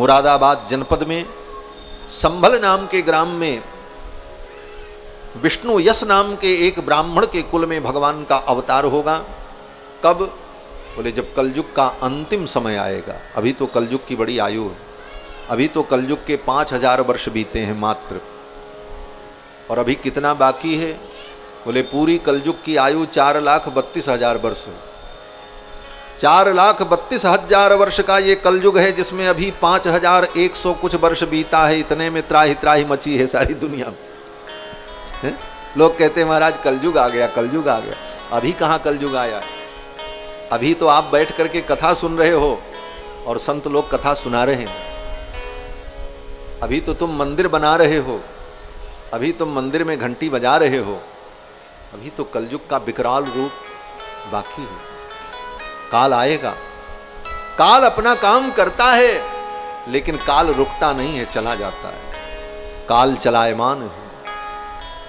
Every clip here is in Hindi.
मुरादाबाद जनपद में संभल नाम के ग्राम में विष्णु यश नाम के एक ब्राह्मण के कुल में भगवान का अवतार होगा। कब? बोले जब कलयुग का अंतिम समय आएगा। अभी तो कलयुग की बड़ी आयु है, अभी तो कलयुग के 5000 वर्ष बीते हैं मात्र। और अभी कितना बाकी है? बोले पूरी कलयुग की आयु 4,32,000 वर्ष है। 4,32,000 वर्ष का ये कलयुग है, जिसमें अभी 5,100 कुछ वर्ष बीता है। इतने में त्राही त्राही मची है सारी दुनिया में। लोग कहते हैं महाराज कलयुग आ गया, कलयुग आ गया। अभी कहाँ कलयुग आया? अभी तो आप बैठ करके कथा सुन रहे हो और संत लोग कथा सुना रहे हैं। अभी तो तुम मंदिर बना रहे हो, अभी तुम मंदिर में घंटी बजा रहे हो। अभी तो कलयुग का विकराल रूप बाकी है। काल आएगा, काल अपना काम करता है, लेकिन काल रुकता नहीं है, चला जाता है। काल चलायमान है।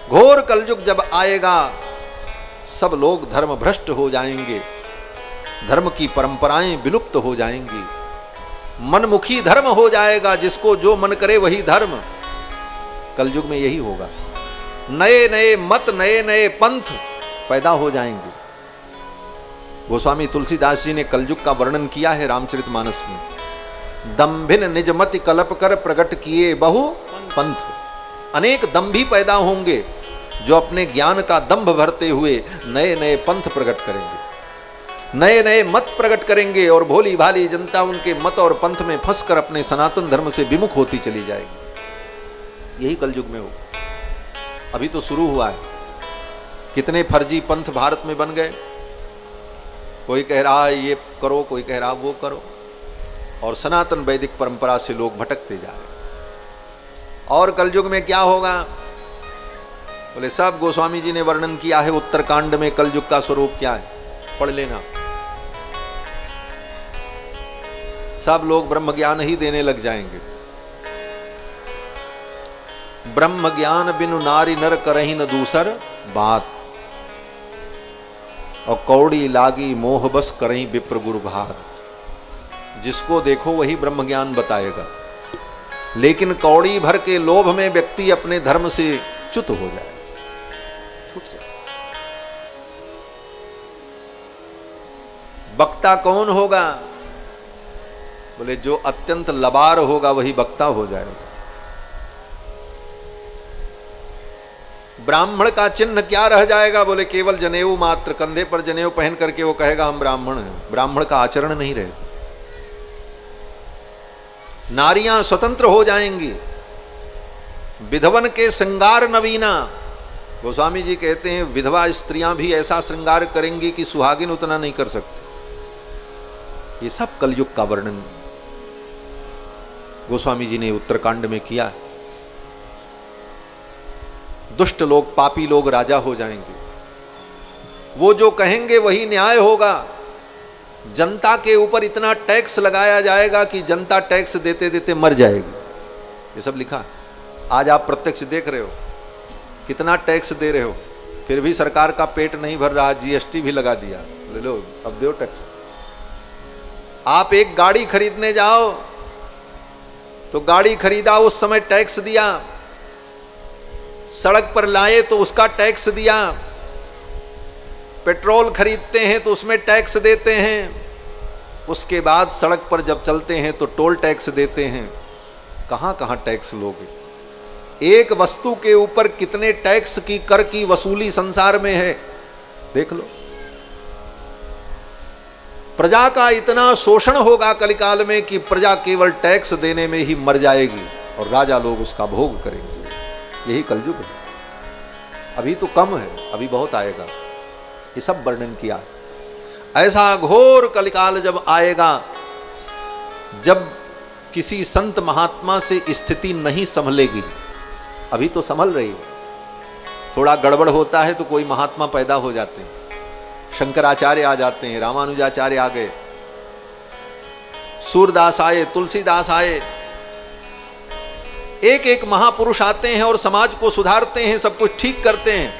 घोर कलयुग जब आएगा, सब लोग धर्म भ्रष्ट हो जाएंगे, धर्म की परंपराएं विलुप्त हो जाएंगी, मनमुखी धर्म हो जाएगा, जिसको जो मन करे वही धर्म। कलयुग में यही होगा। नए नए मत, नए नए पंथ पैदा हो जाएंगे। गोस्वामी तुलसीदास जी ने कलयुग का वर्णन किया है रामचरितमानस में। दंभिन निज मति कल्प कर प्रकट किए बहु पंथ। अनेक दंभी पैदा होंगे जो अपने ज्ञान का दंभ भरते हुए नए नए पंथ प्रकट करेंगे, नए नए मत प्रकट करेंगे, और भोली भाली जनता उनके मत और पंथ में फंसकर अपने सनातन धर्म से विमुख होती चली जाएगी। यही कलयुग में होगा। अभी तो शुरू हुआ है। कितने फर्जी पंथ भारत में बन गए। कोई कह रहा है ये करो, कोई कह रहा वो करो, और सनातन वैदिक परंपरा से लोग भटकते जा रहे। और कलयुग में क्या होगा? बोले सब गोस्वामी जी ने वर्णन किया है उत्तरकांड में। कलयुग का स्वरूप क्या है पढ़ लेना। सब लोग ब्रह्म ज्ञान ही देने लग जाएंगे। ब्रह्म ज्ञान बिनु नारी नर करही न दूसर बात, और कौड़ी लागी मोह बस करही विप्र गुरु घात। जिसको देखो वही ब्रह्म ज्ञान बताएगा, लेकिन कौड़ी भर के लोभ में व्यक्ति अपने धर्म से च्युत हो जाए, छूट जाए। वक्ता कौन होगा? बोले जो अत्यंत लबार होगा वही वक्ता हो जाएगा। ब्राह्मण का चिन्ह क्या रह जाएगा? बोले केवल जनेऊ मात्र। कंधे पर जनेऊ पहन करके वो कहेगा हम ब्राह्मण हैं। ब्राह्मण का आचरण नहीं रहेगा। नारियां स्वतंत्र हो जाएंगी। विधवन के श्रृंगार नवीना। गोस्वामी जी कहते हैं विधवा स्त्रियां भी ऐसा श्रृंगार करेंगी कि सुहागिन उतना नहीं कर सकती। ये सब कलयुग का वर्णन गोस्वामी जी ने उत्तरकांड में किया है। दुष्ट लोग, पापी लोग राजा हो जाएंगे। वो जो कहेंगे वही न्याय होगा। जनता के ऊपर इतना टैक्स लगाया जाएगा कि जनता टैक्स देते देते मर जाएगी। ये सब लिखा। आज आप प्रत्यक्ष देख रहे हो कितना टैक्स दे रहे हो, फिर भी सरकार का पेट नहीं भर रहा। जीएसटी भी लगा दिया, ले लो अब दो टैक्स। आप एक गाड़ी खरीदने जाओ तो गाड़ी खरीदा, उस समय टैक्स दिया। सड़क पर लाए तो उसका टैक्स दिया। पेट्रोल खरीदते हैं तो उसमें टैक्स देते हैं। उसके बाद सड़क पर जब चलते हैं तो टोल टैक्स देते हैं। कहां कहां टैक्स लोगे? एक वस्तु के ऊपर कितने टैक्स की कर की वसूली संसार में है, देख लो। प्रजा का इतना शोषण होगा कलिकाल में कि प्रजा केवल टैक्स देने में ही मर जाएगी और राजा लोग उसका भोग करेंगे। यही कलयुग है। अभी तो कम है, अभी बहुत आएगा। ये सब वर्णन किया। ऐसा घोर कलिकाल जब आएगा, जब किसी संत महात्मा से स्थिति नहीं संभलेगी। अभी तो संभल रही है। थोड़ा गड़बड़ होता है तो कोई महात्मा पैदा हो जाते हैं। शंकराचार्य आ जाते हैं, रामानुजाचार्य आ गए, सूरदास आए, तुलसीदास आए। एक एक महापुरुष आते हैं और समाज को सुधारते हैं, सब कुछ ठीक करते हैं,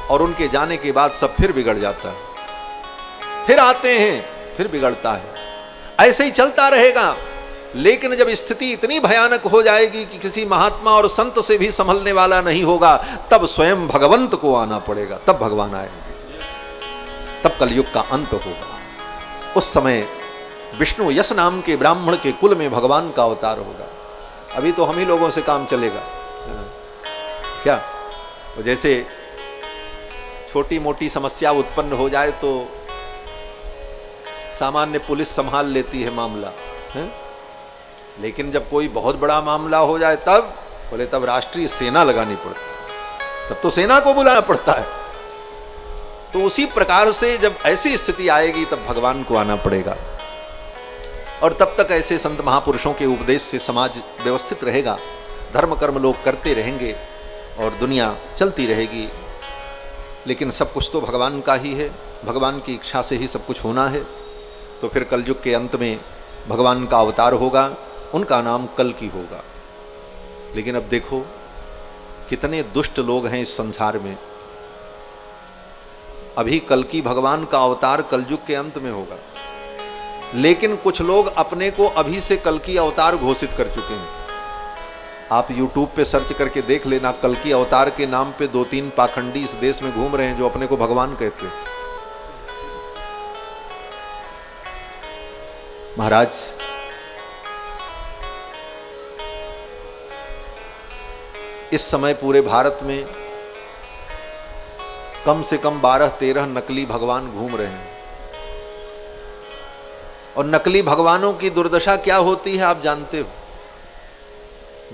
और उनके जाने के बाद सब फिर बिगड़ जाता है। फिर आते हैं, फिर बिगड़ता है। ऐसे ही चलता रहेगा। लेकिन जब स्थिति इतनी भयानक हो जाएगी कि किसी महात्मा और संत से भी संभलने वाला नहीं होगा, तब स्वयं भगवंत को आना पड़ेगा, तब भगवान आएंगे, तब कलयुग का अंत होगा। उस समय विष्णु यश नाम के ब्राह्मण के कुल में भगवान का अवतार होगा। अभी तो हम ही लोगों से काम चलेगा क्या? जैसे छोटी मोटी समस्या उत्पन्न हो जाए तो सामान्य पुलिस संभाल लेती है मामला है? लेकिन जब कोई बहुत बड़ा मामला हो जाए तब बोले तब राष्ट्रीय सेना लगानी पड़ती है, तब तो सेना को बुलाना पड़ता है। तो उसी प्रकार से जब ऐसी स्थिति आएगी तब भगवान को आना पड़ेगा, और तब तक ऐसे संत महापुरुषों के उपदेश से समाज व्यवस्थित रहेगा, धर्म कर्म लोग करते रहेंगे और दुनिया चलती रहेगी। लेकिन सब कुछ तो भगवान का ही है, भगवान की इच्छा से ही सब कुछ होना है। तो फिर कलयुग के अंत में भगवान का अवतार होगा, उनका नाम कल्कि होगा। लेकिन अब देखो कितने दुष्ट लोग हैं इस संसार में। अभी कल्कि भगवान का अवतार कलयुग के अंत में होगा, लेकिन कुछ लोग अपने को अभी से कल्कि अवतार घोषित कर चुके हैं। आप YouTube पे सर्च करके देख लेना, कल्कि अवतार के नाम पे 2-3 पाखंडी इस देश में घूम रहे हैं जो अपने को भगवान कहते हैं। महाराज इस समय पूरे भारत में कम से कम 12-13 नकली भगवान घूम रहे हैं। और नकली भगवानों की दुर्दशा क्या होती है आप जानते हो?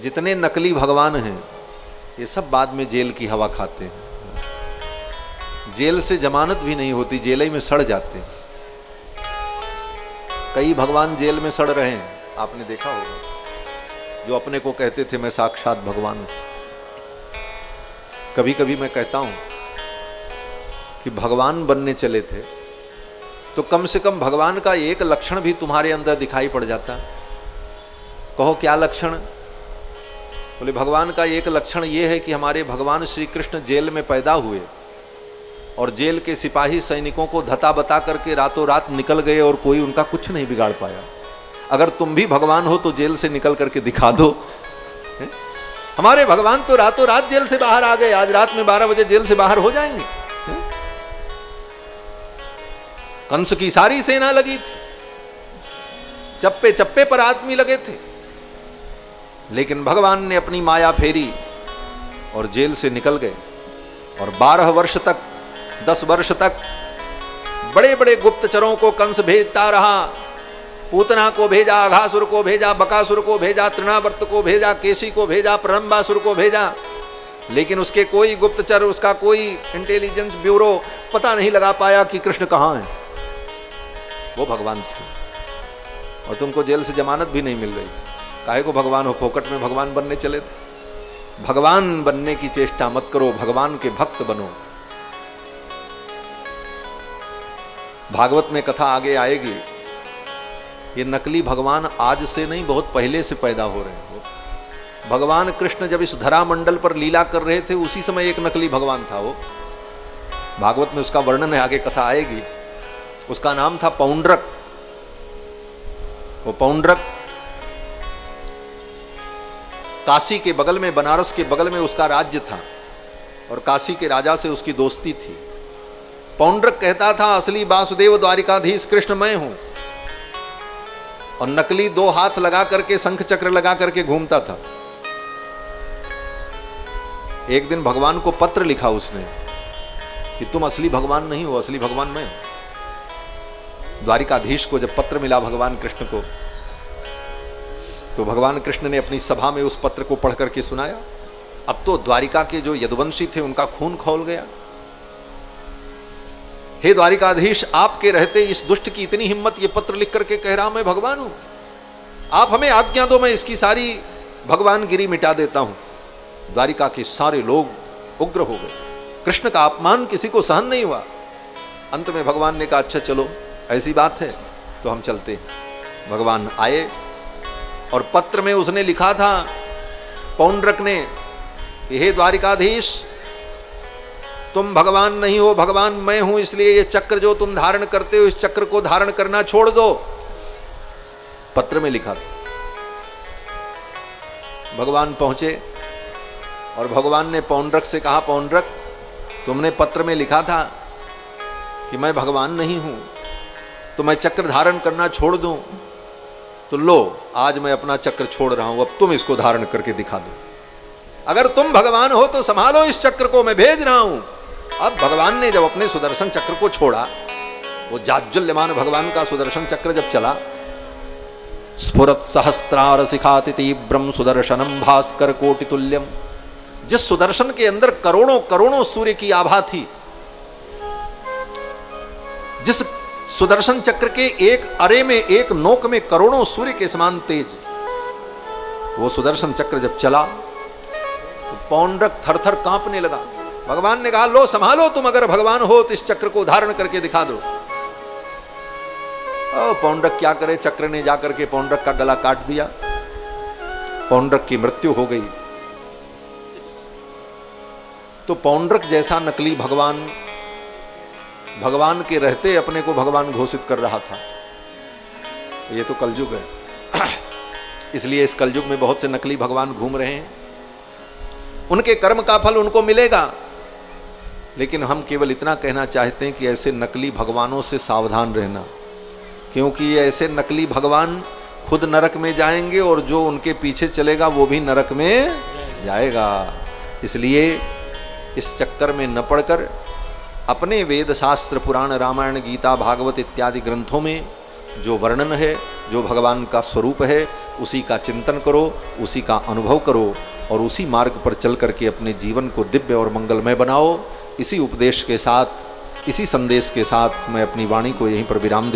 जितने नकली भगवान हैं ये सब बाद में जेल की हवा खाते हैं। जेल से जमानत भी नहीं होती, जेल ही में सड़ जाते हैं। कई भगवान जेल में सड़ रहे हैं, आपने देखा होगा, जो अपने को कहते थे मैं साक्षात भगवान हूं। कभी कभी मैं कहता हूं कि भगवान बनने चले थे तो कम से कम भगवान का एक लक्षण भी तुम्हारे अंदर दिखाई पड़ जाता। कहो क्या लक्षण? बोले भगवान का एक लक्षण ये है कि हमारे भगवान श्री कृष्ण जेल में पैदा हुए और जेल के सिपाही सैनिकों को धता बता करके रातों रात निकल गए और कोई उनका कुछ नहीं बिगाड़ पाया। अगर तुम भी भगवान हो तो जेल से निकल करके दिखा दो। है? हमारे भगवान तो रातों रात जेल से बाहर आ गए, आज रात में 12 बजे जेल से बाहर हो जाएंगे। कंस की सारी सेना लगी थी, चप्पे चप्पे पर आदमी लगे थे, लेकिन भगवान ने अपनी माया फेरी और जेल से निकल गए। और 12 वर्ष तक, 10 वर्ष तक बड़े बड़े गुप्तचरों को कंस भेजता रहा। पूतना को भेजा, अघासुर को भेजा, बकासुर को भेजा, तृणावर्त को भेजा, केसी को भेजा, प्रलंबासुर को भेजा, लेकिन उसके कोई गुप्तचर, उसका कोई इंटेलिजेंस ब्यूरो पता नहीं लगा पाया कि कृष्ण कहाँ है। वो भगवान थे और तुमको जेल से जमानत भी नहीं मिल रही। काहे को भगवान हो? फोकट में भगवान बनने चले थे। भगवान बनने की चेष्टा मत करो, भगवान के भक्त बनो। भागवत में कथा आगे आएगी, ये नकली भगवान आज से नहीं बहुत पहले से पैदा हो रहे हैं। भगवान कृष्ण जब इस धरा मंडल पर लीला कर रहे थे उसी समय एक नकली भगवान था। वो भागवत में उसका वर्णन है, आगे कथा आएगी। उसका नाम था पौंड्रक। वो पौंड्रक काशी के बगल में, बनारस के बगल में उसका राज्य था और काशी के राजा से उसकी दोस्ती थी। पौंड्रक कहता था असली वासुदेव द्वारिकाधीश कृष्ण मैं हूं, और नकली 2 हाथ लगा करके, शंख चक्र लगा करके घूमता था। एक दिन भगवान को पत्र लिखा उसने कि तुम असली भगवान नहीं हो, असली भगवान मैं हूं। द्वारिकाधीश को जब पत्र मिला भगवान कृष्ण को, तो भगवान कृष्ण ने अपनी सभा में उस पत्र को पढ़ करके सुनाया। अब तो द्वारिका के जो यदुवंशी थे उनका खून खौल गया। हे द्वारिकाधीश, आपके रहते इस दुष्ट की इतनी हिम्मत, ये पत्र लिख करके कह रहा मैं भगवान हूं, आप हमें आज्ञा दो, मैं इसकी सारी भगवान गिरी मिटा देता हूं। द्वारिका के सारे लोग उग्र हो गए। कृष्ण का अपमान किसी को सहन नहीं हुआ। अंत में भगवान ने कहा अच्छा चलो ऐसी बात है तो हम चलते हैं। भगवान आए और पत्र में उसने लिखा था पौंड्रक ने कि हे द्वारिकाधीश, तुम भगवान नहीं हो, भगवान मैं हूं, इसलिए ये चक्र जो तुम धारण करते हो इस चक्र को धारण करना छोड़ दो। पत्र में लिखा था। भगवान पहुंचे और भगवान ने पौंड्रक से कहा, पौंड्रक तुमने पत्र में लिखा था कि मैं भगवान नहीं हूं, तो मैं चक्र धारण करना छोड़ दूं, तो लो आज मैं अपना चक्र छोड़ रहा हूं, अब तुम इसको धारण करके दिखा दो। अगर तुम भगवान हो तो संभालो इस चक्र को, मैं भेज रहा हूं। अब भगवान ने जब अपने सुदर्शन चक्र को छोड़ा, वो जाज्वल्यमान भगवान का सुदर्शन चक्र जब चला, स्फुरत सहस्त्रार शिखाति तीव्रम सुदर्शनम भास्कर कोटि तुल्यम, जिस सुदर्शन के अंदर करोड़ों करोड़ों सूर्य की आभा थी, जिस सुदर्शन चक्र के एक अरे में, एक नोक में करोड़ों सूर्य के समान तेज, वो सुदर्शन चक्र जब चला तो पौंड्रक थर-थर कांपने लगा। भगवान ने कहा, लो संभालो, तुम अगर भगवान हो तो इस चक्र को धारण करके दिखा दो। पौंड्रक क्या करे, चक्र ने जाकर के पौंड्रक का गला काट दिया, पौंड्रक की मृत्यु हो गई। तो पौंड्रक जैसा नकली भगवान, भगवान के रहते अपने को भगवान घोषित कर रहा था। ये तो कलयुग है, इसलिए इस कलयुग में बहुत से नकली भगवान घूम रहे हैं। उनके कर्म का फल उनको मिलेगा, लेकिन हम केवल इतना कहना चाहते हैं कि ऐसे नकली भगवानों से सावधान रहना, क्योंकि ये ऐसे नकली भगवान खुद नरक में जाएंगे और जो उनके पीछे चलेगा वो भी नरक में जाएगा। इसलिए इस चक्कर में न पड़कर अपने वेद शास्त्र, पुराण, रामायण, गीता, भागवत इत्यादि ग्रंथों में जो वर्णन है, जो भगवान का स्वरूप है, उसी का चिंतन करो, उसी का अनुभव करो और उसी मार्ग पर चल करके अपने जीवन को दिव्य और मंगलमय बनाओ। इसी उपदेश के साथ, इसी संदेश के साथ मैं अपनी वाणी को यहीं पर विराम